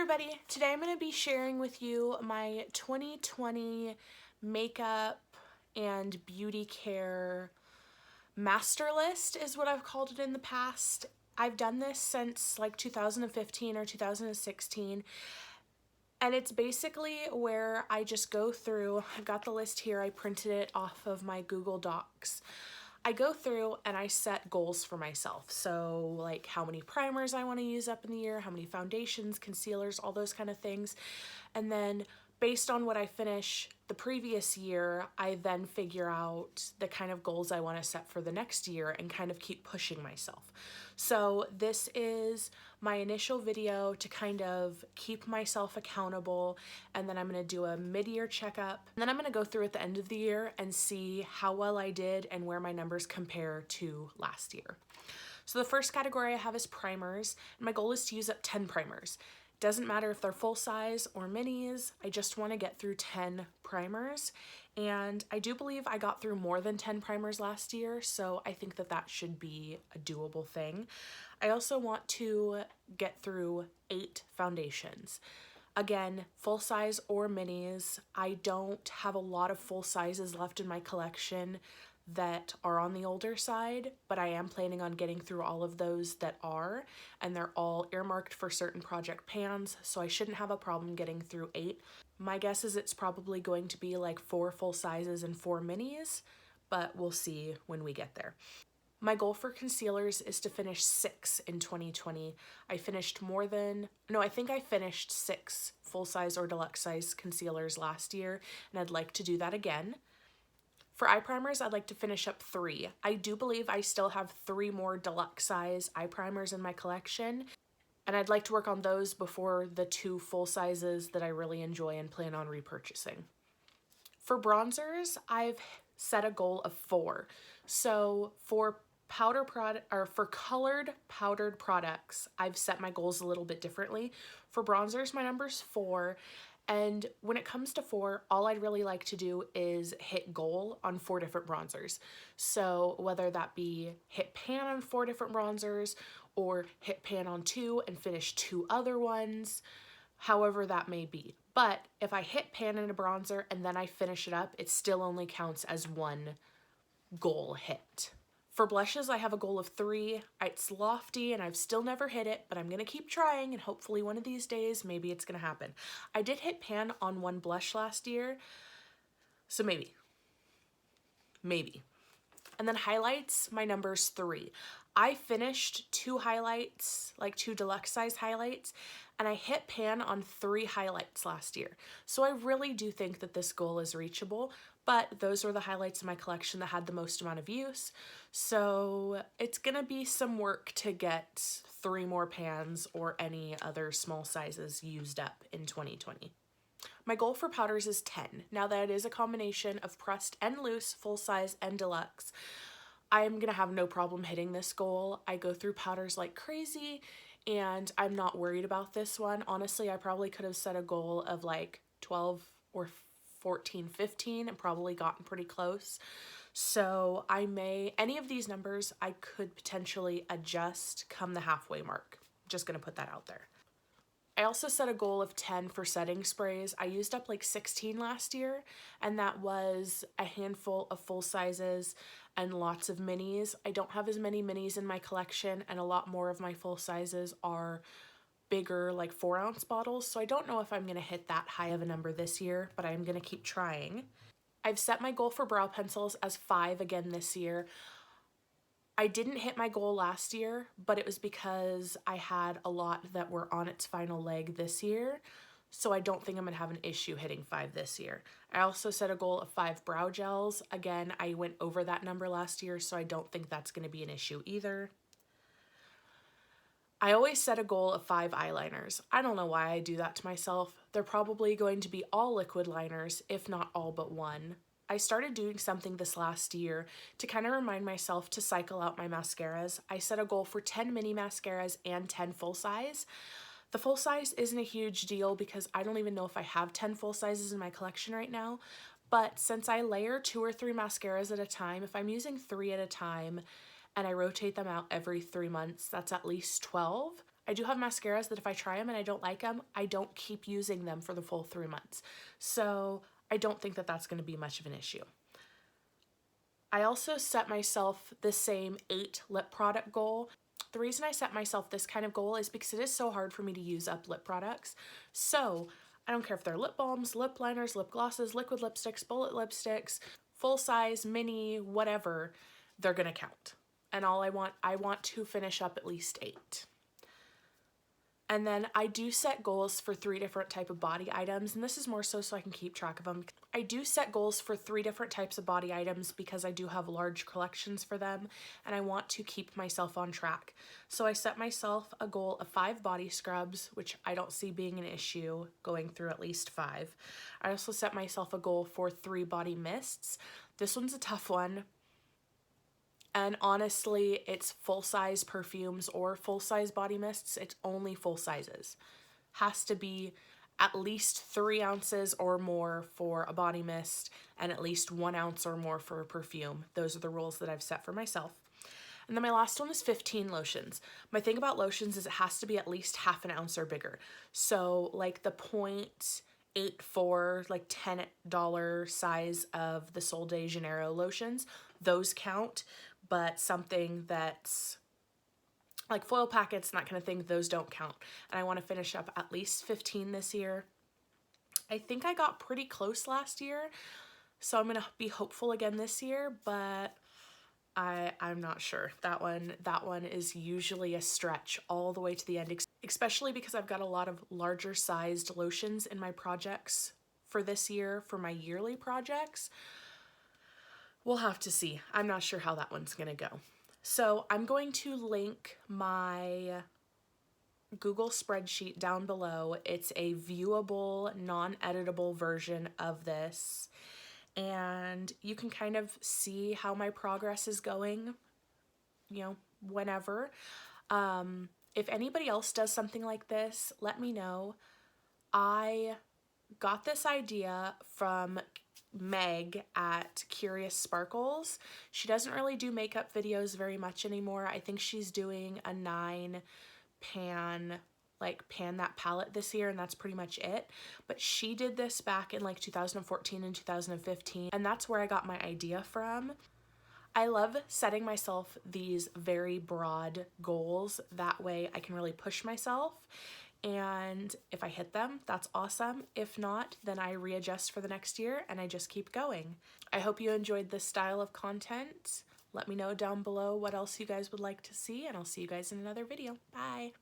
everybody, today I'm going to be sharing with you my 2020 makeup and beauty care master list is what I've called it in the past. I've done this since like 2015 or 2016, and it's basically where I just go through. I've got the list here, I printed it off of my Google Docs. I go through and I set goals for myself. So like how many primers I want to use up in the year, how many foundations, concealers, all those kind of things. And then based on what I finish the previous year, I then figure out the kind of goals I want to set for the next year and kind of keep pushing myself. So this is my initial video to kind of keep myself accountable, and then I'm going to do a mid-year checkup, and then I'm going to go through at the end of the year and see how well I did and where my numbers compare to last year. So the first category I have is primers, and my goal is to use up 10 primers. Doesn't matter if they're full size or minis, I just want to get through 10 primers, and I do believe I got through more than 10 primers last year, so I think that that should be a doable thing. I also want to get through 8 foundations. Again, full size or minis. I don't have a lot of full sizes left in my collection that are on the older side, but I am planning on getting through all of those that are, and they're all earmarked for certain project pans, so I shouldn't have a problem getting through 8. My guess is it's probably going to be like 4 full sizes and 4 minis, but we'll see when we get there. My goal for concealers is to finish 6 in 2020. I finished I think I finished 6 full-size or deluxe size concealers last year, and I'd like to do that again. For eye primers, I'd like to finish up 3. I do believe I still have 3 more deluxe size eye primers in my collection, and I'd like to work on those before the 2 full sizes that I really enjoy and plan on repurchasing. For bronzers, I've set a goal of 4. So for colored powdered products, I've set my goals a little bit differently. For bronzers, my number's 4. And when it comes to 4, all I'd really like to do is hit goal on 4 different bronzers. So whether that be hit pan on 4 different bronzers or hit pan on 2 and finish 2 other ones, however that may be. But if I hit pan in a bronzer and then I finish it up, it still only counts as 1 goal hit. For blushes, I have a goal of 3. It's lofty and I've still never hit it, but I'm going to keep trying, and hopefully one of these days, maybe it's going to happen. I did hit pan on 1 blush last year, so maybe. And then highlights, my number's 3. I finished 2 highlights, like 2 deluxe size highlights, and I hit pan on 3 highlights last year. So I really do think that this goal is reachable, but those were the highlights in my collection that had the most amount of use. So it's gonna be some work to get 3 more pans or any other small sizes used up in 2020. My goal for powders is 10. Now that is a combination of pressed and loose, full size and deluxe. I'm gonna have no problem hitting this goal. I go through powders like crazy, and I'm not worried about this one. Honestly, I probably could have set a goal of like 12 or 14, 15 and probably gotten pretty close. So any of these numbers I could potentially adjust come the halfway mark. Just gonna put that out there. I also set a goal of 10 for setting sprays. I used up like 16 last year, and that was a handful of full sizes and lots of minis. I don't have as many minis in my collection, and a lot more of my full sizes are bigger, like 4-ounce bottles, so I don't know if I'm going to hit that high of a number this year, but I'm going to keep trying. I've set my goal for brow pencils as 5 again this year. I didn't hit my goal last year, but it was because I had a lot that were on its final leg this year, so I don't think I'm going to have an issue hitting 5 this year. I also set a goal of 5 brow gels. Again, I went over that number last year, so I don't think that's going to be an issue either. I always set a goal of 5 eyeliners. I don't know why I do that to myself. They're probably going to be all liquid liners, if not all but 1. I started doing something this last year to kind of remind myself to cycle out my mascaras. I set a goal for 10 mini mascaras and 10 full size. The full size isn't a huge deal because I don't even know if I have 10 full sizes in my collection right now, but since I layer 2 or 3 mascaras at a time, if I'm using 3 at a time and I rotate them out every 3 months, that's at least 12. I do have mascaras that if I try them and I don't like them, I don't keep using them for the full 3 months. So I don't think that that's going to be much of an issue. I also set myself the same 8 lip product goal. The reason I set myself this kind of goal is because it is so hard for me to use up lip products. So I don't care if they're lip balms, lip liners, lip glosses, liquid lipsticks, bullet lipsticks, full size, mini, whatever, they're gonna count. And I want to finish up at least 8. And then I do set goals for 3 different type of body items, and this is more so I can keep track of them. I do set goals for 3 different types of body items because I do have large collections for them, and I want to keep myself on track. So I set myself a goal of 5 body scrubs, which I don't see being an issue, going through at least 5. I also set myself a goal for 3 body mists. This one's a tough one. And honestly, it's full-size perfumes or full-size body mists. It's only full sizes. Has to be at least 3 ounces or more for a body mist and at least 1 ounce or more for a perfume. Those are the rules that I've set for myself. And then my last one is 15 lotions. My thing about lotions is it has to be at least half an ounce or bigger. So like the 0.84, like $10 size of the Sol de Janeiro lotions, those count. But something that's like foil packets and that kind of thing, those don't count. And I want to finish up at least 15 this year. I think I got pretty close last year, so I'm going to be hopeful again this year, but I'm not sure. That one is usually a stretch all the way to the end, especially because I've got a lot of larger sized lotions in my projects for this year, for my yearly projects. We'll have to see. I'm not sure how that one's gonna go. So I'm going to link my Google spreadsheet down below. It's a viewable, non-editable version of this. And you can kind of see how my progress is going, you know, whenever. If anybody else does something like this, let me know. I got this idea from Meg at Curious Sparkles. She doesn't really do makeup videos very much anymore. I think she's doing a 9 pan that palette this year, and that's pretty much it. But she did this back in like 2014 and 2015, and that's where I got my idea from. I love setting myself these very broad goals. That way I can really push myself. And if I hit them, that's awesome. If not, then I readjust for the next year and I just keep going. I hope you enjoyed this style of content. Let me know down below what else you guys would like to see, and I'll see you guys in another video. Bye!